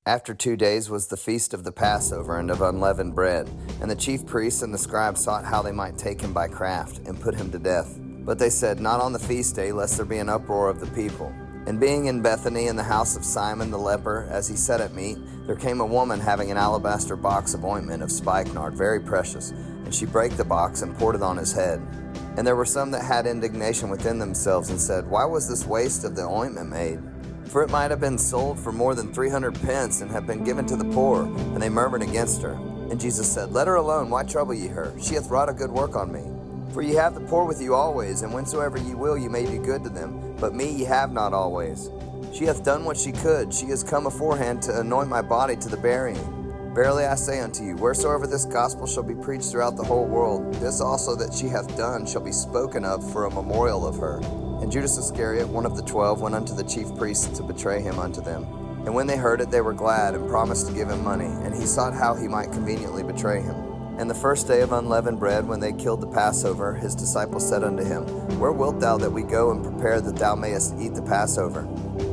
After 2 days was the feast of the Passover and of unleavened bread, and the chief priests and the scribes sought how they might take him by craft, and put him to death. But they said, Not on the feast day, lest there be an uproar of the people. And being in Bethany in the house of Simon the leper, as he sat at meat, there came a woman having an alabaster box of ointment of spikenard, very precious, and she brake the box and poured it on his head. And there were some that had indignation within themselves, and said, Why was this waste of the ointment made? For it might have been sold for more than 300 pence, and have been given to the poor. And they murmured against her. And Jesus said, Let her alone, why trouble ye her? She hath wrought a good work on me. For ye have the poor with you always, and whensoever ye will ye may do good to them. But me ye have not always. She hath done what she could. She is come aforehand to anoint my body to the burying. Verily I say unto you, wheresoever this gospel shall be preached throughout the whole world, this also that she hath done shall be spoken of for a memorial of her. And Judas Iscariot, one of the 12, went unto the chief priests to betray him unto them. And when they heard it, they were glad, and promised to give him money. And he sought how he might conveniently betray him. And the first day of unleavened bread, when they killed the Passover, his disciples said unto him, Where wilt thou that we go and prepare that thou mayest eat the Passover?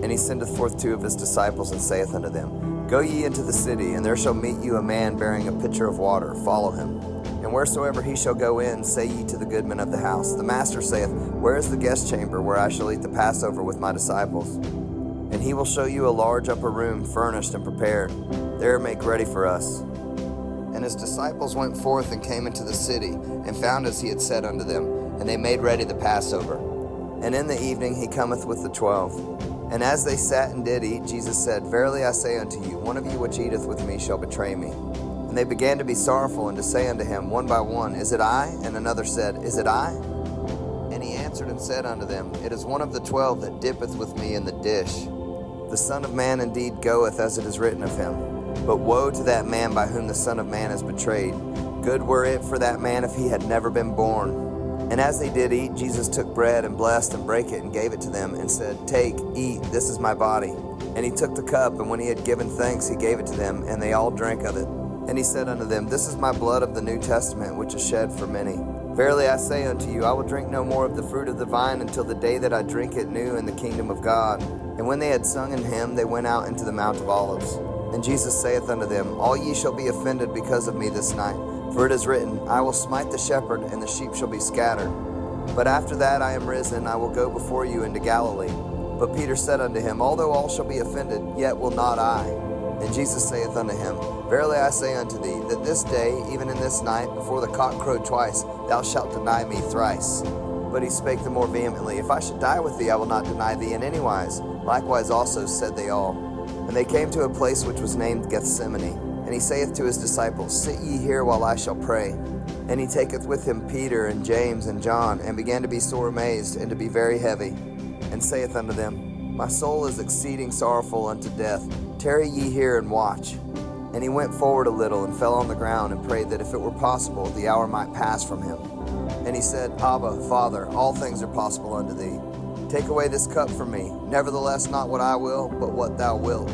And he sendeth forth 2 of his disciples, and saith unto them, Go ye into the city, and there shall meet you a man bearing a pitcher of water. Follow him. And wheresoever he shall go in, say ye to the goodman of the house, The master saith, Where is the guest chamber where I shall eat the Passover with my disciples? And he will show you a large upper room, furnished and prepared. There make ready for us. And his disciples went forth and came into the city, and found as he had said unto them, and they made ready the Passover. And in the evening he cometh with the 12. And as they sat and did eat, Jesus said, Verily I say unto you, one of you which eateth with me shall betray me. And they began to be sorrowful, and to say unto him one by one, Is it I? And another said, Is it I? And he answered and said unto them, It is one of the 12 that dippeth with me in the dish. The Son of Man indeed goeth as it is written of him. But woe to that man by whom the Son of Man is betrayed. Good were it for that man if he had never been born. And as they did eat, Jesus took bread, and blessed, and brake it, and gave it to them, and said, Take, eat, this is my body. And he took the cup, and when he had given thanks, he gave it to them, and they all drank of it. And he said unto them, This is my blood of the New Testament, which is shed for many. Verily I say unto you, I will drink no more of the fruit of the vine until the day that I drink it new in the kingdom of God. And when they had sung an hymn, they went out into the Mount of Olives. And Jesus saith unto them, All ye shall be offended because of me this night. For it is written, I will smite the shepherd, and the sheep shall be scattered. But after that I am risen, I will go before you into Galilee. But Peter said unto him, Although all shall be offended, yet will not I. And Jesus saith unto him, Verily I say unto thee, that this day, even in this night, before the cock crow twice, thou shalt deny me thrice. But he spake the more vehemently, If I should die with thee, I will not deny thee in any wise. Likewise also said they all. And they came to a place which was named Gethsemane. And he saith to his disciples, Sit ye here while I shall pray. And he taketh with him Peter and James and John, and began to be sore amazed, and to be very heavy, and saith unto them, My soul is exceeding sorrowful unto death. Tarry ye here and watch. And he went forward a little, and fell on the ground, and prayed that if it were possible, the hour might pass from him. And he said, Abba, Father, all things are possible unto thee. Take away this cup from me. Nevertheless, not what I will, but what thou wilt.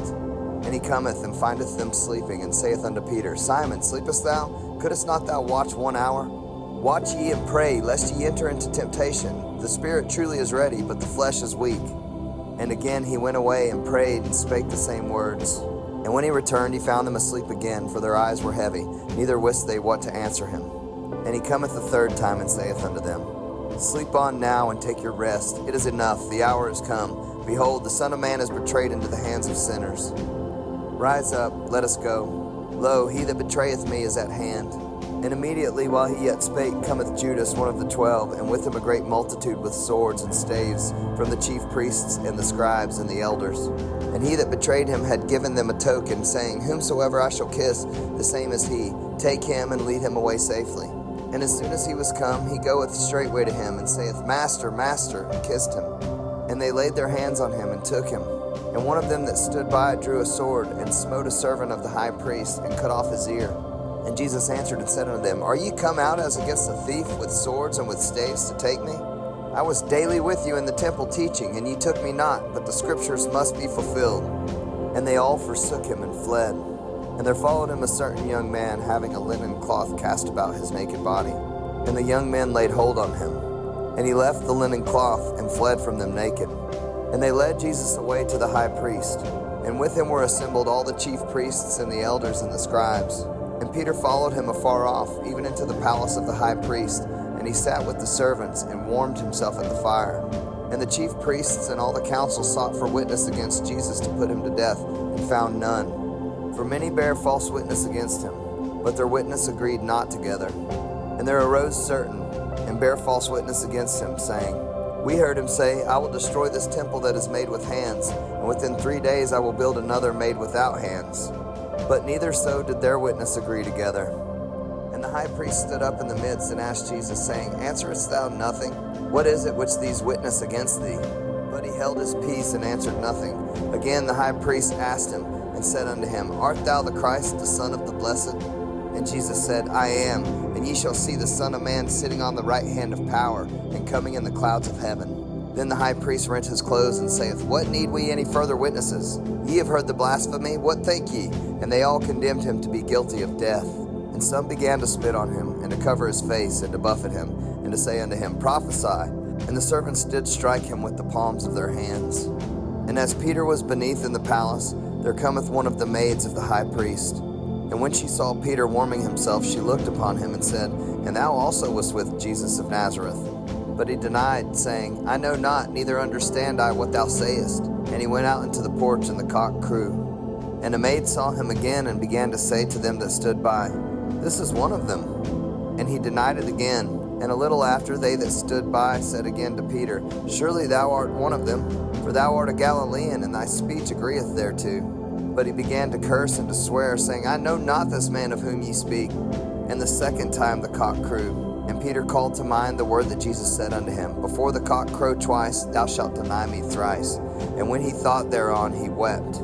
And he cometh, and findeth them sleeping, and saith unto Peter, Simon, sleepest thou? Couldst not thou watch 1 hour? Watch ye and pray, lest ye enter into temptation. The spirit truly is ready, but the flesh is weak. And again he went away, and prayed, and spake the same words. And when he returned, he found them asleep again, for their eyes were heavy, neither wist they what to answer him. And he cometh the 3rd time, and saith unto them, Sleep on now, and take your rest. It is enough, the hour is come. Behold, the Son of Man is betrayed into the hands of sinners. Rise up, let us go. Lo, he that betrayeth me is at hand. And immediately while he yet spake, cometh Judas, one of the 12, and with him a great multitude with swords and staves, from the chief priests and the scribes and the elders. And he that betrayed him had given them a token, saying, Whomsoever I shall kiss, the same is he. Take him and lead him away safely. And as soon as he was come, he goeth straightway to him, and saith, Master, Master, and kissed him. And they laid their hands on him, and took him. And one of them that stood by drew a sword, and smote a servant of the high priest, and cut off his ear. And Jesus answered and said unto them, Are ye come out as against a thief with swords and with staves to take me? I was daily with you in the temple teaching, and ye took me not, but the scriptures must be fulfilled. And they all forsook him and fled. And there followed him a certain young man, having a linen cloth cast about his naked body. And the young men laid hold on him. And he left the linen cloth, and fled from them naked. And they led Jesus away to the high priest. And with him were assembled all the chief priests and the elders and the scribes. And Peter followed him afar off, even into the palace of the high priest, and he sat with the servants and warmed himself at the fire. And the chief priests and all the council sought for witness against Jesus to put him to death, and found none. For many bare false witness against him, but their witness agreed not together. And there arose certain, and bare false witness against him, saying, We heard him say, I will destroy this temple that is made with hands, and within 3 days I will build another made without hands. But neither so did their witness agree together. And the high priest stood up in the midst and asked Jesus, saying, Answerest thou nothing? What is it which these witness against thee? But he held his peace and answered nothing. Again the high priest asked him, and said unto him, Art thou the Christ, the Son of the Blessed? And Jesus said, I am, and ye shall see the Son of Man sitting on the right hand of power, and coming in the clouds of heaven. Then the high priest rent his clothes, and saith, What need we any further witnesses? Ye have heard the blasphemy, what think ye? And they all condemned him to be guilty of death. And some began to spit on him, and to cover his face, and to buffet him, and to say unto him, Prophesy. And the servants did strike him with the palms of their hands. And as Peter was beneath in the palace, there cometh one of the maids of the high priest. And when she saw Peter warming himself, she looked upon him and said, And thou also wast with Jesus of Nazareth. But he denied, saying, I know not, neither understand I what thou sayest. And he went out into the porch, and the cock crew. And a maid saw him again, and began to say to them that stood by, This is one of them. And he denied it again. And a little after, they that stood by said again to Peter, Surely thou art one of them, for thou art a Galilean, and thy speech agreeth thereto. But he began to curse and to swear, saying, I know not this man of whom ye speak. And the second time the cock crew. And Peter called to mind the word that Jesus said unto him, Before the cock crow twice, thou shalt deny me thrice. And when he thought thereon, he wept.